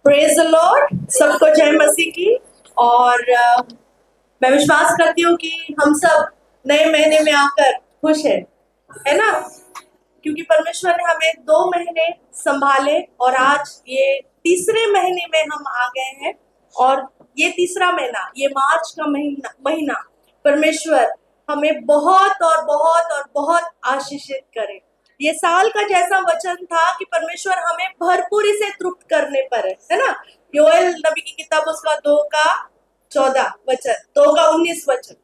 Praise the Lord. सबको जय मसीह की। और मैं विश्वास करती हूँ कि हम सब नए महीने में आकर खुश है ना, क्योंकि परमेश्वर ने हमें 2 महीने संभाले और आज ये तीसरे महीने में हम आ गए हैं। और ये तीसरा महीना, ये मार्च का महीना परमेश्वर हमें बहुत और बहुत और बहुत आशीषित करे। ये साल का जैसा वचन था कि परमेश्वर हमें भरपूरी से तृप्त करने पर है ना। योएल नबी की किताब उसका 2 का 14 वचन, 2 का 19 वचन,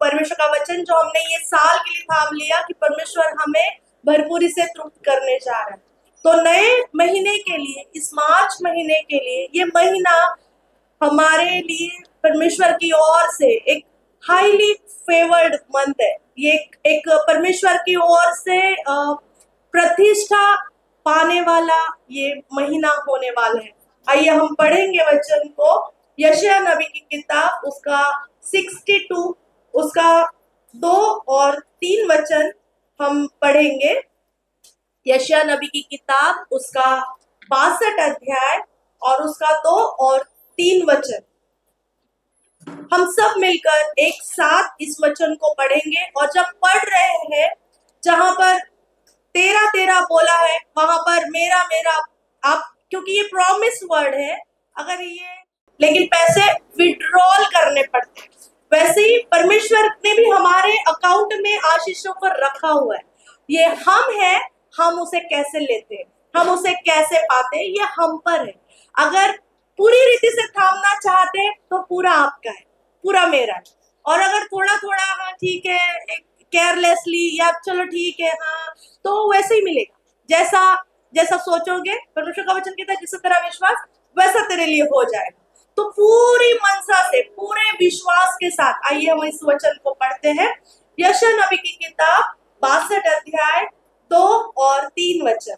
परमेश्वर का वचन जो हमने ये साल के लिए थाम लिया कि परमेश्वर हमें भरपूरी से तृप्त करने जा रहा है। तो नए महीने के लिए, इस मार्च महीने के लिए, ये महीना हमारे लिए परमेश्वर की ओर से एक हाईली फेवर्ड मंथ है। ये एक परमेश्वर की ओर से प्रतिष्ठा पाने वाला ये महीना होने वाला है। आइए हम पढ़ेंगे वचन को, यशायाह नबी की किताब उसका 62, उसका 2 और 3 वचन हम पढ़ेंगे। यशायाह नबी की किताब उसका 62 अध्याय और उसका 2 और 3 वचन। हम सब मिलकर एक साथ इस वचन को पढ़ेंगे। और जब पढ़ रहे हैं, जहां पर 13 बोला है, वहां पर मेरा मेरा आप, क्योंकि ये प्रॉमिस वर्ड है, अगर ये लेकिन पैसे विड्रॉल करने पड़ते हैं। वैसे ही परमेश्वर ने भी हमारे अकाउंट में आशीषों को रखा हुआ है। ये हम है, हम उसे कैसे लेते हैं, हम उसे कैसे पाते हैं, ये हम पर है। अगर पूरी रीति से थामना चाहते हैं तो पूरा आपका है, पूरा मेरा है। और अगर थोड़ा थोड़ा, हाँ ठीक है, एक केयरलेसली, या चलो ठीक है, हाँ, तो वैसे ही मिलेगा जैसा जैसा सोचोगे। परमेश्वर का वचन कहता है जिस तरह विश्वास वैसा तेरे लिए हो जाएगा। तो पूरी मनसा से, पूरे विश्वास के साथ आइए हम इस वचन को पढ़ते हैं। यशायाह नबी की किताब 62 अध्याय 2 और 3 वचन।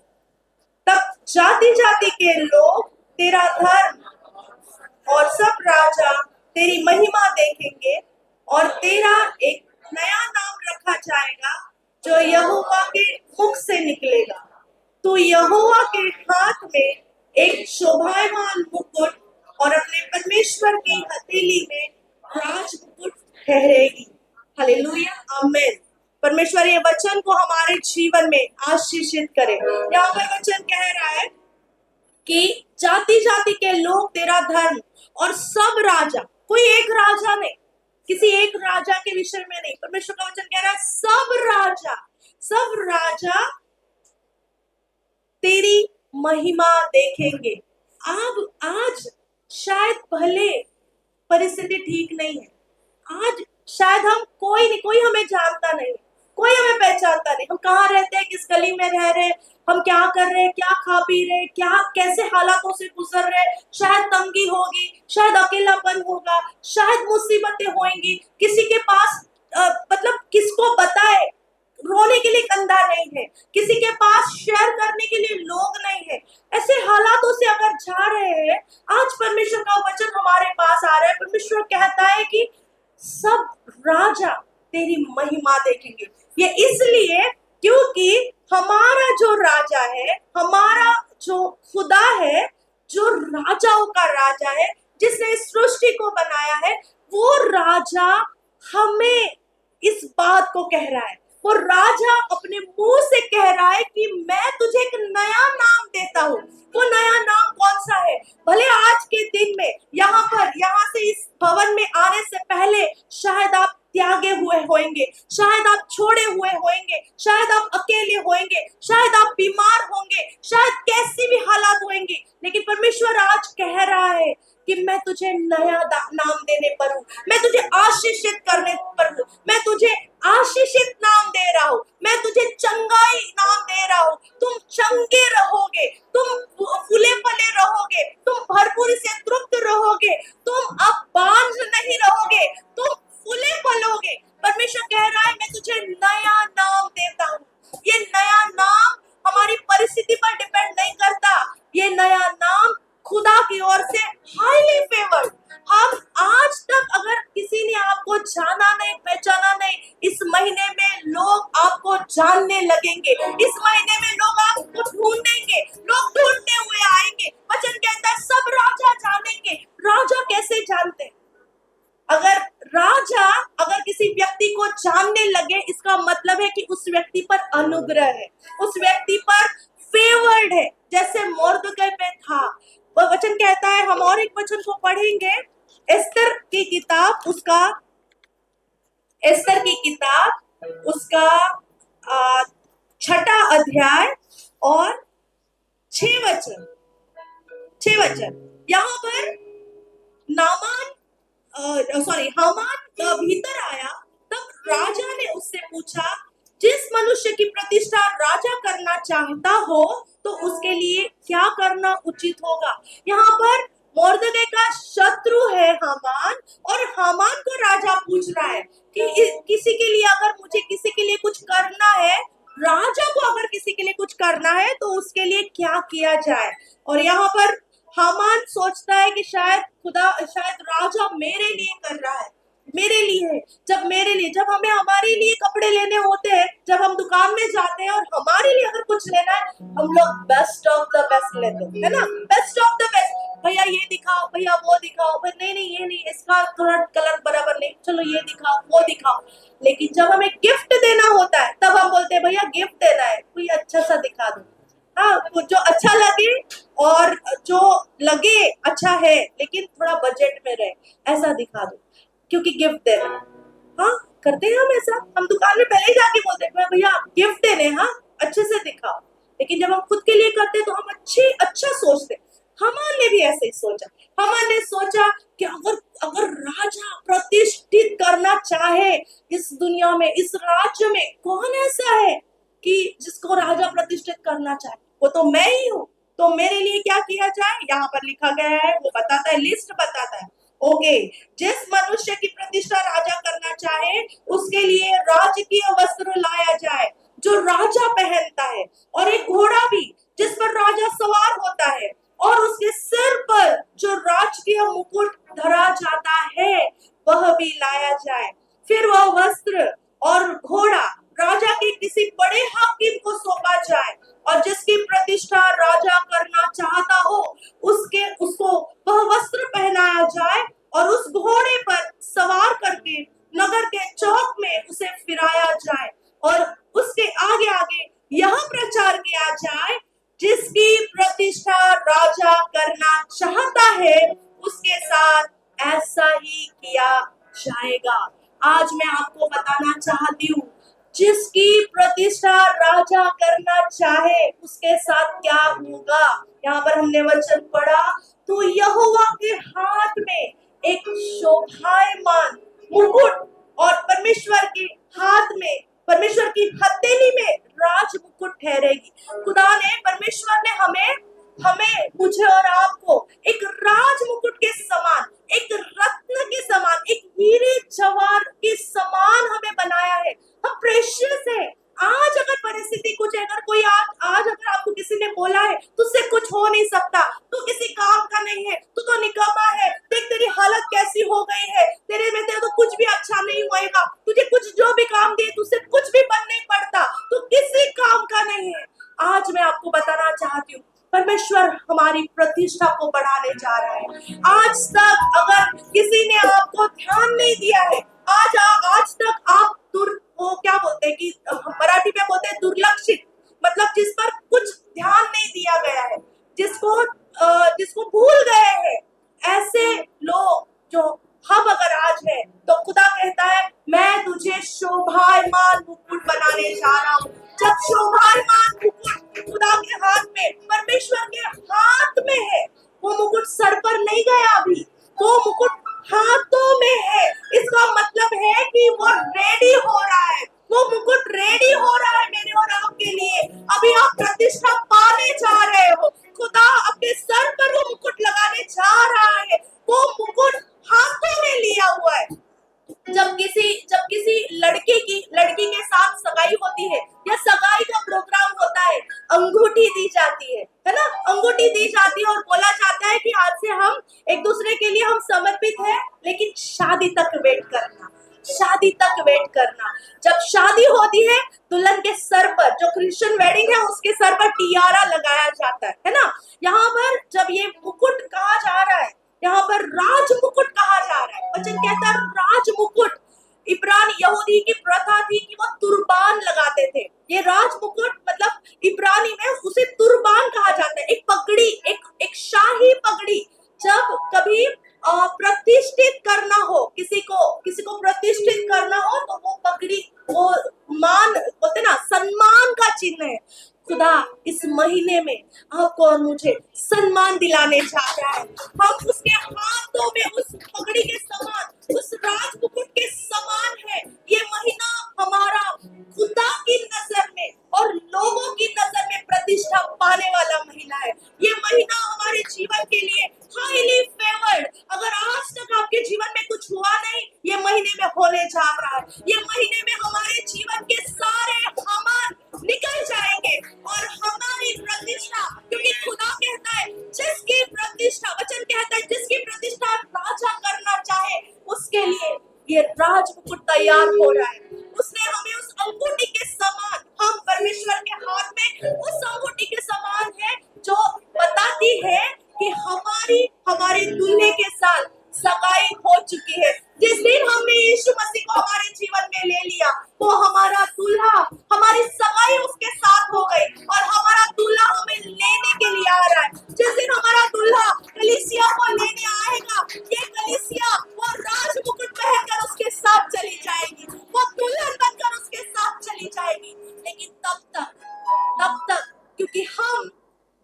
तब जाति जाति के लोग तेरा धर्म और सब राजा तेरी महिमा देखेंगे, और तेरा एक नया नाम रखा जाएगा जो यहोवा के मुख से निकलेगा। तू यहोवा के हाथ में एक शोभायमान मुकुट और अपने परमेश्वर की हथेली में राज मुकुट ठहरेगी। हालेलुया, आमीन। परमेश्वर ये वचन को हमारे जीवन में आशीषित करे। यहाँ पर वचन कह रहा है कि जाति जाति के लोग तेरा धर्म और सब राजा, कोई एक राजा नहीं, किसी एक राजा के विषय में नहीं, परमेश्वर का वचन कह रहा है सब राजा तेरी महिमा देखेंगे। अब आज शायद भले परिस्थिति ठीक नहीं है, आज शायद हम कोई हमें जानता नहीं, कोई हमें पहचानता नहीं, हम कहाँ रहते हैं, किस गली में रह रहे हैं, हम क्या कर रहे हैं, क्या खा पी रहे हैं, क्या कैसे हालातों से गुजर रहे हैं। शायद तंगी होगी, शायद अकेलापन होगा, शायद मुसीबतें होंगी, किसी के पास मतलब किसको बताए, रोने के लिए कंधा नहीं है, किसी के पास शेयर करने के लिए लोग नहीं है। ऐसे हालातों से अगर जा रहे हैं, आज परमेश्वर का वचन हमारे पास आ रहा है। परमेश्वर कहता है कि सब राजा तेरी महिमा देखेंगे। ये इसलिए क्योंकि हमारा जो राजा है, हमारा जो खुदा है, जो राजाओं का राजा है, जिसने इस सृष्टि को बनाया है, वो राजा हमें इस बात को कह रहा है। वो राजा अपने मुंह से कह रहा है कि मैं तुझे एक नया नाम देता हूँ। वो नया नाम कौन सा है? भले आज के दिन में यहाँ से इस भवन में आने से पहले शायद आप त्यागे हुए होंगे, शायद आप छोड़े हुए होंगे, शायद आप अकेले होंगे, शायद आप बीमार होंगे, शायद कैसी भी हालात होंगे, लेकिन परमेश्वर आज कह रहा है कि मैं तुझे नया नाम देने पर हूँ, मैं तुझे आशीषित करने पर हूँ, मैं तुझे आशीषित नाम दे रहा हूँ, मैं तुझे चंगाई नाम दे रहा हूँ। तुम चंगे रहोगे, तुम फूले फले रहोगे, तुम भरपूरी से तृप्त रहोगे, तुम अब बांझ नहीं रहोगे, तुम फूले फलोगे। परमेश्वर कह रहा है मैं तुझे नया नाम देता हूँ। ये नया नाम हमारी परिस्थिति पर डिपेंड नहीं करता, ये नया नाम खुदा की ओर से हाईली फेवर्ड। हम आज तक अगर किसी ने आपको जाना नहीं, पहचाना नहीं, इस महीने में लोग आपको जानने लगेंगे, इस महीने में लोग आपको ढूंढेंगे, लोग ढूंढते हुए आएंगे। वचन कहता है सब राजा जानेंगे। राजा कैसे जानते हैं? अगर राजा अगर किसी व्यक्ति को जानने लगे, इसका मतलब है कि उस व्यक्ति पर अनुग्रह है, उस व्यक्ति पर फेवर्ड है, जैसे मोर्दकै पे था। वह वचन कहता है, हम और एक वचन को पढ़ेंगे, एस्तर की किताब उसका 6 अध्याय और 6 वचन। यहाँ पर हामान भीतर आया, तब राजा ने उससे पूछा, जिस मनुष्य की प्रतिष्ठा राजा करना चाहता हो तो उसके लिए क्या करना उचित होगा। यहाँ पर मोर्दकै का शत्रु है हामान, और हामान को राजा पूछ रहा है कि किसी के लिए, अगर मुझे किसी के लिए कुछ करना है, राजा को अगर किसी के लिए कुछ करना है तो उसके लिए क्या किया जाए। और यहाँ पर हामान सोचता है कि शायद राजा मेरे लिए कर रहा है, मेरे लिए है। जब हमें हमारे लिए कपड़े लेने होते हैं, जब हम दुकान में जाते हैं और हमारे लिए अगर कुछ लेना है, हम लोग बेस्ट ऑफ द बेस्ट लेते हैं, है ना, बेस्ट ऑफ द बेस्ट। भैया ये दिखाओ, भैया वो दिखाओ, नहीं ये नहीं, इसका थोड़ा कलर बराबर नहीं, चलो ये दिखाओ वो दिखाओ। लेकिन जब हमें गिफ्ट देना होता है तब हम बोलते हैं भैया गिफ्ट देना है, कोई अच्छा सा दिखा दो। हाँ, जो अच्छा लगे और जो लगे अच्छा है लेकिन थोड़ा बजट में रहे, ऐसा दिखा दो, क्योंकि गिफ्ट देना। हाँ, करते हैं हम ऐसा, हम दुकान में पहले ही जाके बोलते हैं भैया गिफ्ट देने, हाँ अच्छे से दिखाओ। लेकिन जब हम खुद के लिए करते हैं तो हम अच्छा सोचते। हामान ने भी ऐसे ही सोचा। हामान ने सोचा कि अगर राजा प्रतिष्ठित करना चाहे इस दुनिया में, इस राज्य में, कौन ऐसा है कि जिसको राजा प्रतिष्ठित करना चाहे, वो तो मैं ही हूँ। तो मेरे लिए क्या किया जाए, यहाँ पर लिखा गया है, वो बताता है, लिस्ट बताता है। ओके, जिस मनुष्य की प्रतिष्ठा राजा करना चाहे उसके लिए राजकीय वस्त्र लाया जाए जो राजा पहनता है, और एक घोड़ा भी जिस पर राजा सवार होता है, और उसके सिर पर जो राजकीय मुकुट धरा जाता है वह भी लाया जाए। फिर वह वस्त्र और घोड़ा राजा के किसी बड़े हाकिम को सौंपा जाए, और जिसकी प्रतिष्ठा राजा करना चाहता हो उसको वह वस्त्र पहनाया जाए, और उस घोड़े पर सवार करके नगर के चौक में उसे फिराया जाए, और उसके आगे आगे यह प्रचार किया जाए, जिसकी प्रतिष्ठा राजा करना चाहता है उसके साथ ऐसा ही किया जाएगा। आज मैं आपको बताना चाहती हूँ, जिसकी प्रतिष्ठा राजा करना चाहे उसके साथ क्या होगा। यहाँ पर हमने वचन पढ़ा, तो यहोवा के हाथ में एक शोभायमान मुकुट, और परमेश्वर के हाथ में, परमेश्वर की हथेली में राज मुकुट ठहरेगी। खुदा ने, परमेश्वर ने हमें मुझे और आपको एक राज मुकुट के समान, एक रत्न के समान, एक हीरे जवाहर के समान हमें बनाया है। हम प्रेशियस है। आज अगर परिस्थिति कुछ है, अगर कोई आज अगर आपको किसी ने बोला है तुझसे कुछ हो नहीं सकता, तू किसी काम का नहीं है, तू तो निकम्मा है, देख तेरी हालत कैसी हो गई है, तेरे तो कुछ भी अच्छा नहीं होएगा, तुझे कुछ जो भी काम दिए तुझसे कुछ भी बन नहीं पड़ता, तू किसी काम का नहीं है। आज मैं आपको बताना चाहती हूँ, परमेश्वर हमारी प्रतिष्ठा को बढ़ाने जा रहा है। आज तक अगर किसी ने आपको ध्यान नहीं दिया है, आज तक आप वो क्या बोलते हैं कि मराठी में बोलते हैं दुर्लक्षित, मतलब जिस पर कुछ ध्यान नहीं दिया गया है, जिसको भूल गए हैं, ऐसे लोग जो हम अगर आज है, तो खुदा कहता है मैं तुझे शोभायमान मुकुट बनाने जा रहा हूँ। जब शोभायमान मुकुट खुदा के हाथ में, परमेश्वर के हाथ में है, वो मुकुट सर पर नहीं गया अभी, वो मुकुट हाथों में है। इसका मतलब है कि वो रेडी हो रहा है, वो मुकुट रेडी हो रहा है मेरे और आपके लिए। अभी आप प्रतिष्ठा पाने जा रहे हो, खुदा अपने सर पर वो मुकुट लगाने जा रहा है। वो मुकुट हाथों में लिया हुआ है। जब किसी लड़की के साथ सगाई होती है या सगाई का प्रोग्राम होता है, अंगूठी दी जाती है ना, अंगूठी दी जाती है और बोला जाता है कि आज से हम एक दूसरे के लिए हम समर्पित हैं, लेकिन शादी तक वेट करना, शादी तक वेट करना। जब शादी होती है दुल्हन के सर पर, जो क्रिश्चियन वेडिंग है उसके सर पर टियारा लगाया जाता है ना। यहाँ पर जब ये मुकुट कहा जा रहा है, यहाँ पर राज मुकुट कहा जा रहा है। वचन कहता है राज मुकुट। इब्रानी यहूदी की प्रथा थी कि वो तुर्बान लगाते थे। ये राज मुकुट मतलब इब्रानी में उसे तुर्बान कहा जाता है। एक पगड़ी, एक शाही पगड़ी। जब कभी प्रतिष्ठित करना हो, किसी को प्रतिष्ठित करना हो तो वो पगड़ी, वो मान बोलते ना, सम्मान का चिन्ह है। खुदा इस महीने में आपको और मुझे सम्मान दिलाने जा रहा है। हम उसके हाथों में उस पगड़ी के समान, उस राज मुकुट के समान है। ये महीना हमारा खुदा की नजर में और लोगों की नजर में प्रतिष्ठा पाने वाला महीना है। ये महीना हमारे जीवन के लिए हाईली फेवर्ड। अगर आज तक आपके जीवन में कुछ हुआ नहीं, ये महीने में होने जा रहा है। ये महीने में हमारे जीवन के सारे हामान निकल जाएंगे और हमारी प्रतिष्ठा, क्योंकि खुदा कहता है जिसकी प्रतिष्ठा, वचन कहता है जिसकी प्रतिष्ठा राजा करना चाहे उसके लिए ये राज मुकुट तैयार हो रहा है। उसने हमें उस अंगूठी के समान, हम परमेश्वर के हाथ में उस अंगूठी के समान है जो बताती है कि हमारे दूल्हे के साथ सगाई हो चुकी है। जिस दिन हमने यीशु मसीह को हमारे जीवन में ले लिया, वो हमारा दूल्हा, हमारी सगाई उसके साथ हो गई और हमारा दूल्हा हमें लेने के लिए आ रहा है। जिस दिन हमारा दूल्हा कलीसिया को लेने आएगा, ये कलीसिया वो राज मुकुट पहनकर उसके साथ चली जाएगी, वो दुल्हन बनकर उसके साथ चली जाएगी। लेकिन तब तक क्योंकि हम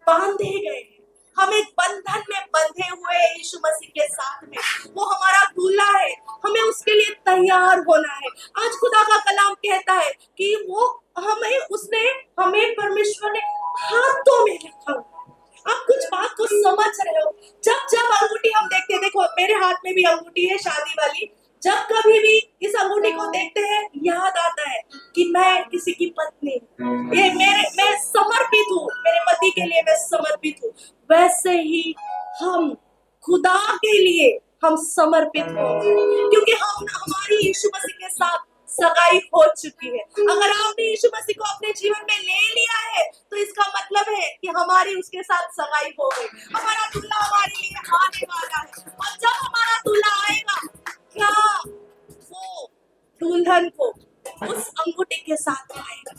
बांधे गए हैं, हम एक बंधन में बंधे हुए हैं यीशु मसीह के साथ में। वो हमारा दूल्हा है, हमें उसके लिए तैयार होना है। आज खुदा का कलाम कहता है कि वो हमें परमेश्वर ने हाथों में रखा। आप कुछ बात को समझ रहे हो? जब अंगूठी हम देखते हैं, देखो मेरे हाथ में भी अंगूठी है शादी वाली। जब कभी भी इस अंगूठी को देखते हैं, याद आता है कि मैं किसी की पत्नी, मैं समर्पित हूँ, मेरे पति के लिए मैं समर्पित हूँ। वैसे ही हम खुदा के लिए हम समर्पित हो, क्योंकि हमारी यीशु मसीह के साथ सगाई हो चुकी है। अगर आपने यीशु मसीह को अपने जीवन में ले लिया है तो इसका मतलब है कि हमारी उसके साथ सगाई हो गई। हमारा दूल्हा हमारे लिए आने वाला है और जब हमारा दूल्हा आएगा, क्या वो दुल्हन को उस अंगूठी के साथ आएगा?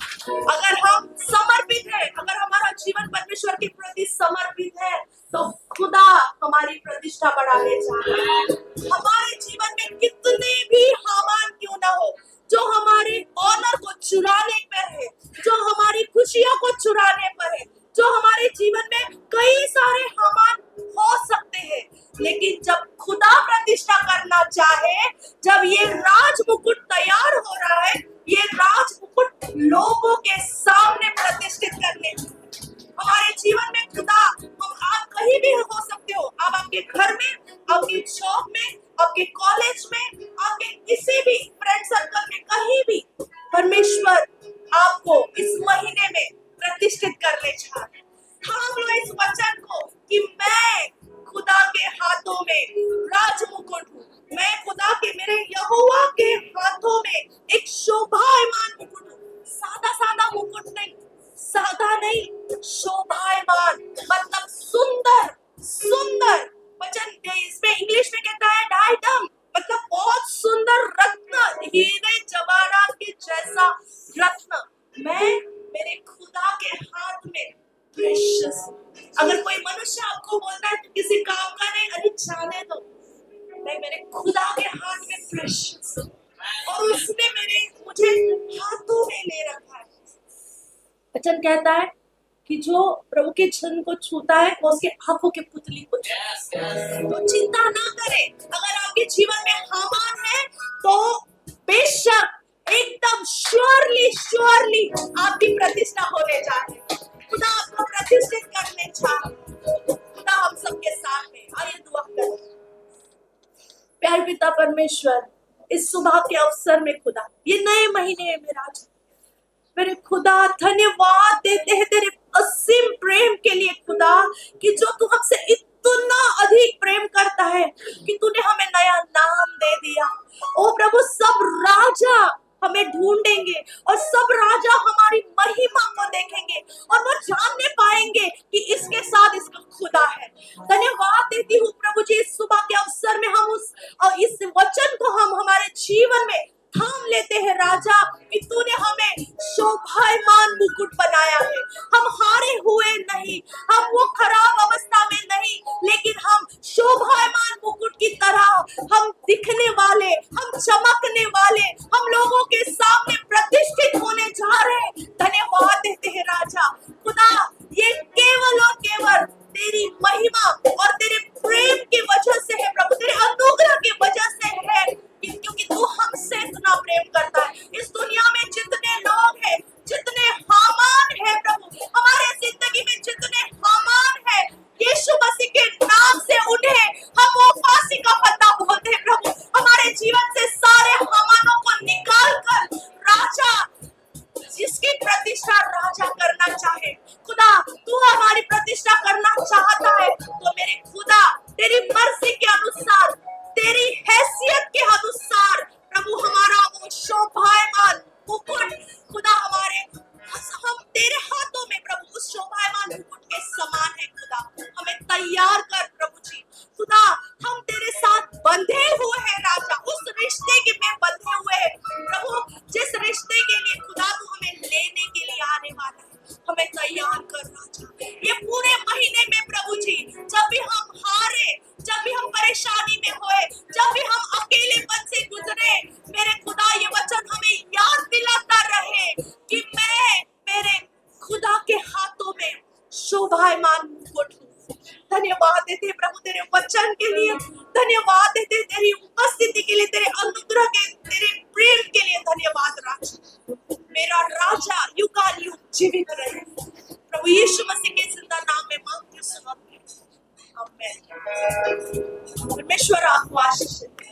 अगर हम समर्पित है, अगर हमारा जीवन परमेश्वर के प्रति समर्पित है, तो खुदा हमारी प्रतिष्ठा बढ़ाने जा रहा है। हमारे जीवन में कितने भी हामान क्यों ना हो, जो हमारे ऑनर को चुराने पर है, जो हमारी खुशियों को चुराने पर है, जो हमारे जीवन में कई सारे हामान हो सकते हैं, लेकिन जब खुदा प्रतिष्ठा करना चाहे, जब ये राज मुकुट तैयार हो रहा है, ये राज मुकुट लोगों के सामने प्रतिष्ठित करने हमारे जीवन में खुदा, आप कहीं भी हो सकते हो, आप आपके घर में, आपके जॉब में, आपके कॉलेज में, आपके किसी भी फ्रेंड सर्कल में, कहीं भी परमेश्वर आपको इस महीने में प्रतिष्ठित करने जा रहे हैं। थाम लो इस वचन को कि मैं खुदा के हाथों में राज मुकुट हूँ। मैं खुदा के, मेरे यहोवा के हाथों में एक शोभायमान मुकुट हूँ। सादा मुकुट नहीं, सादा नहीं, शोभायमान मतलब सुंदर। वचन इसमें इंग्लिश में कहता है डायडम, मतलब बहुत सुंदर रत्न, हीरे जवाहरात के जैसा रत्न। मैं मेरे खुदा के हाथ में प्रेशियस। अगर कोई मनुष्य आपको बोलता है किसी काम का नहीं, अरे जाने दो, मैं मेरे खुदा के हाथ में प्रेशियस और उसने मुझे हाथों में ले रखा है। वचन कहता है कि जो प्रभु के जन को छूता है वो उसके आंखों के पुतली को छूता है। तो चिंता ना करें, अगर आपके जीवन में हामान है तो बेशक एकदम श्योरली आपकी प्रतिष्ठा होने जा रही है। खुदा आपको प्रतिष्ठित करने जा रहा है। खुदा हम सबके साथ में, आइए दुआ करें। प्यारे पिता परमेश्वर, इस सुबह के अवसर में खुदा, ये नए महीने में राजा, मेरे खुदा धन्यवाद देते हैं तेरे असीम प्रेम के लिए खुदा, कि जो तू हमसे इतना अधिक प्रेम करता है कि तूने हमें नया नाम दे दिया। ओ प्रभु, सब राजा हमें ढूंढेंगे और सब राजा हमारी महिमा को देखेंगे और वो जानने पाएंगे कि इसके साथ इसका खुदा है। धन्यवाद देती हूँ प्रभु जी, इस सुबह के अवसर में हम इस वचन को हम हमारे जीवन में थाम लेते हैं राजा, कि तूने हमें शोभायमान मुकुट बनाया है। हम हारे हुए नहीं, हम वो खराब अवस्था में नहीं, लेकिन हम शोभायमान मुकुट की तरह हम दिखने वाले, हम चमकने वाले, हम लोगों के सामने प्रतिष्ठित होने जा रहे हैं। धन्यवाद देते हैं राजा खुदा, ये केवल और केवल तेरी महिमा और तेरे प्रेम की वजह से है प्रभु, तेरे अनुग्रह की वजह से है, क्योंकि तू हमसे इतना प्रेम करता है। इस दुनिया में जितने लोग हैं, जितने हामान हैं प्रभु, हमारे जिंदगी में जितने हामान हैं, यीशु मसीह के नाम से उन्हें हम वो फांसी का पत्ता बोलते हैं प्रभु। हमारे जीवन से सारे हामानों को निकाल कर राजा, जिसकी प्रतिष्ठा राजा करना चाहे, खुदा तू हमारी प्रतिष्ठा करना चाहता है, तो मेरे खुदा तेरी मर्जी के अनुसार, तेरी हैसियत के अनुसार प्रभु हमारा वो शोभायमान मुकुट खुदा हम तेरे हाथों में प्रभु उस शोभायमान मुकुट के समान है। खुदा हमें तैयार कर प्रभु जी, खुदा हम तेरे साथ बंधे हुए हैं राजा, उस रिश्ते के में बंधे हुए हैं प्रभु, जिस रिश्ते के लिए खुदा तू हमें लेने के लिए आने वाला है। हमें तैयार कर राजा, ये पूरे महीने में प्रभु जी, जब भी हम हारे, जब भी हम परेशानी में होए, जब भी हम अकेलेपन से गुजरे, मेरे खुदा ये वचन हमें याद दिलाता रहे कि मैं मेरे खुदा के हाथों में शोभायमान मुकुट हूँ। धन्यवाद देते प्रभु तेरे वचन के लिए, धन्यवाद देते तेरी उपस्थिति के लिए, तेरे अनुग्रह के, तेरे प्रेम के लिए धन्यवाद राजा। मेरा राजा युगानुयुग जीवित रहे। प्रभु यीशु मसीह के जिंदा नाम में मांगती हूँ, सुनो आमीन। परमेश्वर आपको आशीष दे।